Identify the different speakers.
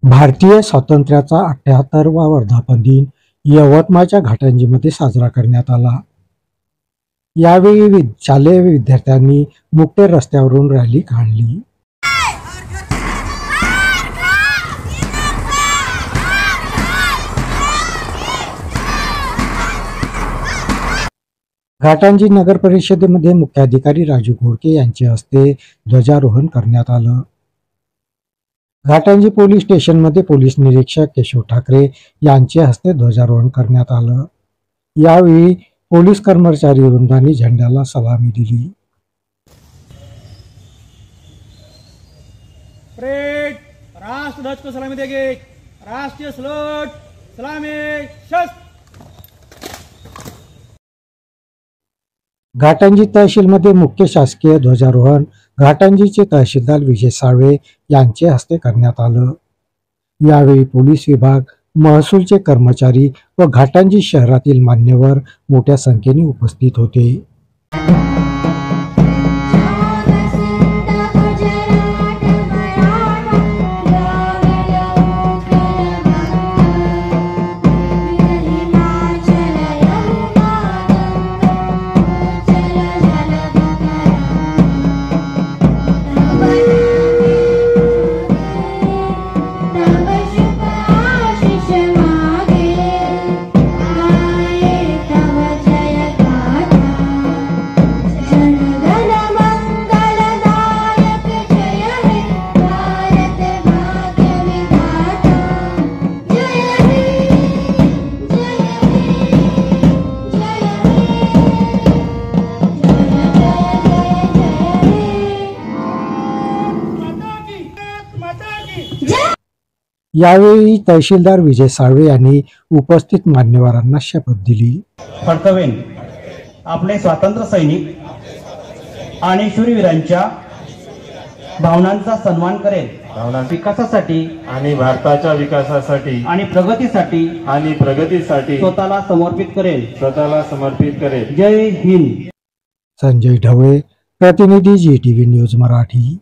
Speaker 1: भारतीय स्वातंत्र्याचा 78वा वर्धापन दिन यवतमाळच्या घाटंजीमध्ये साजरा करण्यात आला। यावेळी शालेय विद्यार्थ्यांनी मुक्ते रस्त्यावरून रॅली काढली। घाटंजी नगर परिषदेमध्ये मुख्याधिकारी राजू घोडके यांच्या हस्ते ध्वजारोहण करण्यात आलं। घाटंजी पोलीस स्टेशनमध्ये पोलीस निरीक्षक केशव ठाकरे यांच्या हस्ते ध्वजारोहण करण्यात आलं। यावेळी पोलीस कर्मचारी वृंदाने झेंड्याला सलामी दिली।
Speaker 2: परेड राष्ट्र ध्वज को सलामी देंगे। राष्ट्रीय सलूट सलामी शस्त्र।
Speaker 1: घाटंजी तहसीलमध्ये मुख्य शासकीय ध्वजारोहण घाटंजीचे तहसीलदार विजय साळवे यांच्या हस्ते करण्यात आलं। यावेळी पोलीस विभाग, महसूलचे कर्मचारी व घाटंजी शहरातील मान्यवर मोठ्या संख्येने उपस्थित होते। यावेळी तहसीलदार विजय साळवे यांनी उपस्थित मान्यवरांना शपथ दिली।
Speaker 3: फडकवेन आपले स्वातंत्र्य सैनिक आणि शूरवीरांच्या भावनांचा सन्मान करेल। विकासासाठी
Speaker 4: आणि भारताच्या विकासासाठी
Speaker 3: आणि प्रगतीसाठी स्वतःला समर्पित करेल। जय हिंद।
Speaker 1: संजय ढवळे, प्रतिनिधी GTV न्यूज मराठी।